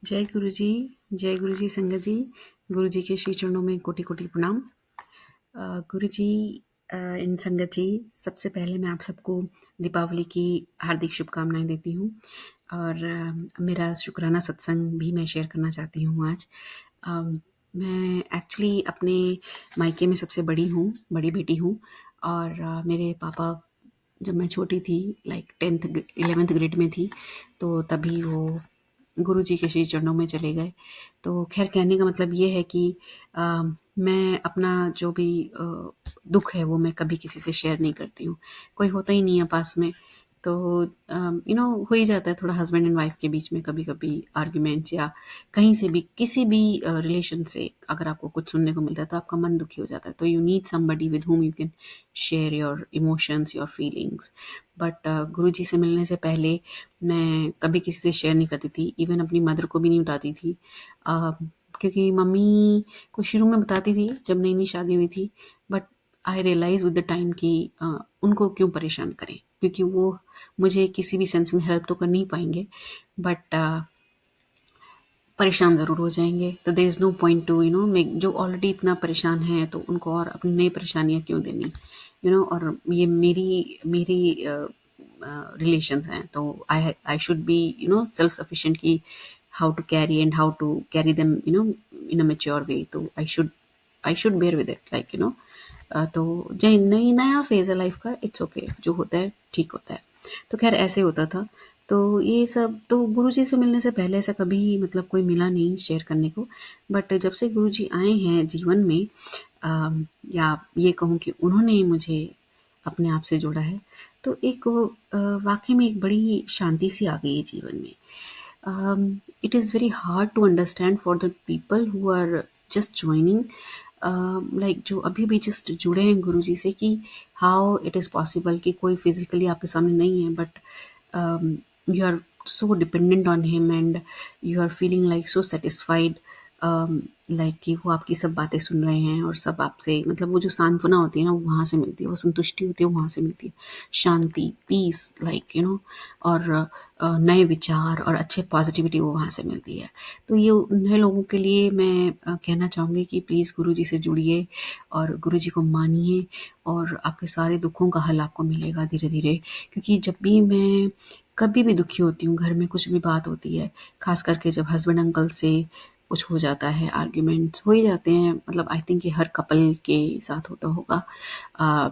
जय गुरु जी। जय गुरु जी संगत जी। गुरु जी के श्री चरणों में कोटि कोटि प्रणाम। गुरु जी इन संगत जी, सबसे पहले मैं आप सबको दीपावली की हार्दिक शुभकामनाएं देती हूँ और मेरा शुक्राना सत्संग भी मैं शेयर करना चाहती हूँ आज। मैं एक्चुअली अपने मायके में सबसे बड़ी हूँ, बड़ी बेटी हूँ और मेरे पापा जब मैं छोटी थी लाइक 11th ग्रेड में थी तो तभी वो गुरु जी के श्री चरणों में चले गए। तो खैर कहने का मतलब ये है कि मैं अपना जो भी दुख है वो मैं कभी किसी से शेयर नहीं करती हूँ। कोई होता ही नहीं है पास में, तो हो ही जाता है थोड़ा हस्बैंड एंड वाइफ के बीच में कभी कभी आर्ग्यूमेंट्स, या कहीं से भी किसी भी रिलेशन से अगर आपको कुछ सुनने को मिलता है तो आपका मन दुखी हो जाता है। तो you need somebody with whom you can share your emotions, your feelings. But गुरु जी से मिलने से पहले मैं कभी किसी से शेयर नहीं करती थी, इवन अपनी मदर को भी नहीं बताती थी। क्योंकि मम्मी को शुरू में बताती थी जब नई नई शादी हुई थी, but I realise with the time कि उनको क्यों परेशान करें, क्योंकि वो मुझे किसी भी सेंस में हेल्प तो कर नहीं पाएंगे, बट परेशान ज़रूर हो जाएंगे। तो there is no point to make, जो ऑलरेडी इतना परेशान है तो उनको और अपनी नई परेशानियाँ क्यों देनी। और ये मेरी मेरी रिलेशंस हैं, तो I should be self sufficient कि how to carry and how to carry them in a mature way. तो I should bear with it, like तो जो नई नया फेज़ है लाइफ का, इट्स ओके, जो होता है ठीक होता है। तो खैर ऐसे होता था। तो ये सब तो गुरुजी से मिलने से पहले ऐसा कभी मतलब कोई मिला नहीं शेयर करने को। बट जब से गुरुजी आए हैं जीवन में, या ये कहूँ कि उन्होंने मुझे अपने आप से जोड़ा है, तो एक वाक़ई में एक बड़ी शांति सी आ गई है जीवन में। It is very hard to understand for the people who are just joining, like जो अभी भी जस्ट जुड़े हैं गुरु जी से, कि हाउ इट इज़ पॉसिबल कि कोई फिजिकली आपके सामने नहीं है, but you are so dependent on him and you are feeling like so satisfied, like कि वो आपकी सब बातें सुन रहे हैं और सब आपसे, मतलब वो जो सांत्वना होती है ना वो वहाँ से मिलती है, वो संतुष्टि होती है वो वहाँ से मिलती है, शांति, पीस, लाइक और नए विचार और अच्छे पॉजिटिविटी वो वहाँ से मिलती है। तो ये नए लोगों के लिए मैं कहना चाहूँगी कि प्लीज़ गुरु जी से जुड़िए और गुरु जी को मानिए और आपके सारे दुखों का हल आपको मिलेगा धीरे धीरे। क्योंकि जब भी मैं कभी भी दुखी होती हूँ, घर में कुछ भी बात होती है, खास करके जब हस्बैंड अंकल से कुछ हो जाता है, आर्ग्यूमेंट्स हो ही जाते हैं, मतलब आई थिंक ये हर कपल के साथ होता होगा,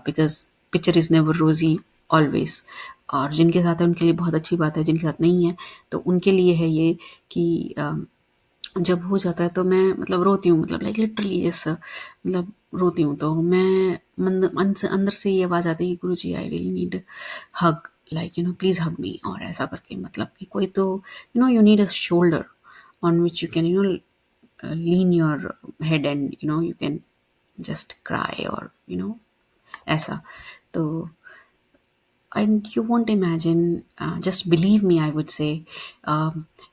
बिकॉज पिक्चर इज़ नेवर रोजी ऑलवेज। और जिनके साथ है उनके लिए बहुत अच्छी बात है, जिनके साथ नहीं है तो उनके लिए है ये कि जब हो जाता है तो मैं मतलब रोती हूँ, मतलब लाइक लिटरली जैसा, मतलब रोती हूँ तो मैं अंदर से ये आवाज़ आती है कि Guru ji I really need hug, like please hug me, और ऐसा करके, मतलब कि कोई तो you need a shoulder on which you can lean your head and you can just cry, or ऐसा। तो and you won't imagine, just believe me I would say,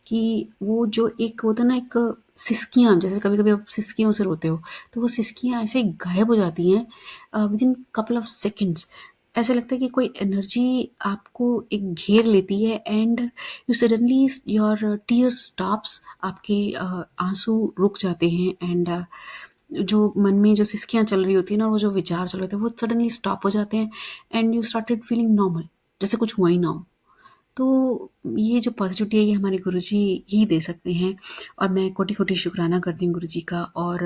कि वो जो एक होता है ना, एक सिसकियाँ, जैसे कभी कभी आप सिसकियों से रोते हो तो वो सिसकियाँ ऐसे गायब हो जाती हैं with in couple of seconds. ऐसा लगता है कि कोई एनर्जी आपको एक घेर लेती है and you suddenly your tear stops, आपके आंसू रुक जाते हैं एंड जो मन में जो सिसकियाँ चल रही होती है ना, वो जो विचार चल रहे थे वो सडनली स्टॉप हो जाते हैं and you started feeling normal, जैसे कुछ हुआ ही ना हो। तो ये जो पॉजिटिविटी है ये हमारे गुरुजी ही दे सकते हैं और मैं कोटि-कोटि शुक्राना करती हूँ गुरुजी का, और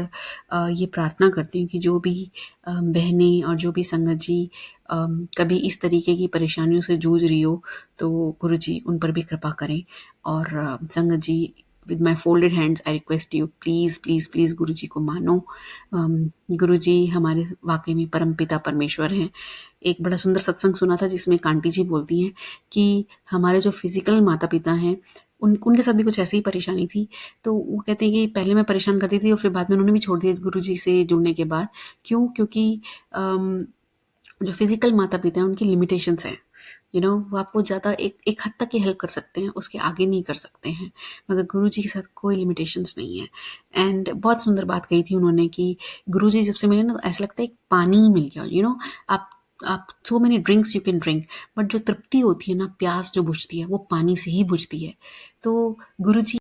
ये प्रार्थना करती हूँ कि जो भी बहनें और जो भी संगत जी कभी इस तरीके की परेशानियों से जूझ रही हो तो गुरुजी उन पर भी कृपा करें। और संगत जी, with my folded hands I request you, please please please Guruji को मानो। गुरुजी हमारे वाक़ई में परमपिता परमेश्वर हैं। एक बड़ा सुंदर सत्संग सुना था जिसमें एक आंटी जी बोलती हैं कि हमारे जो फिज़िकल माता-पिता हैं, उनके साथ भी कुछ ऐसी ही परेशानी थी। तो वो कहते हैं कि पहले मैं परेशान करती थी और फिर बाद में उन्होंने भी छोड़ दिया गुरुजी से जुड़ने के बाद। क्यों? क्योंकि जो फिज़िकल माता-पिता हैं उनकी लिमिटेशंस हैं। वो आपको ज़्यादा एक एक हद तक ही हेल्प कर सकते हैं, उसके आगे नहीं कर सकते हैं। मगर गुरुजी के साथ कोई लिमिटेशंस नहीं है। एंड बहुत सुंदर बात कही थी उन्होंने कि गुरुजी जब से मिले ना तो ऐसा लगता है एक पानी ही मिल गया। आप so many drinks you can drink, but जो तृप्ति होती है ना, प्यास जो बुझती है वो पानी से ही बुझती है। तो गुरुजी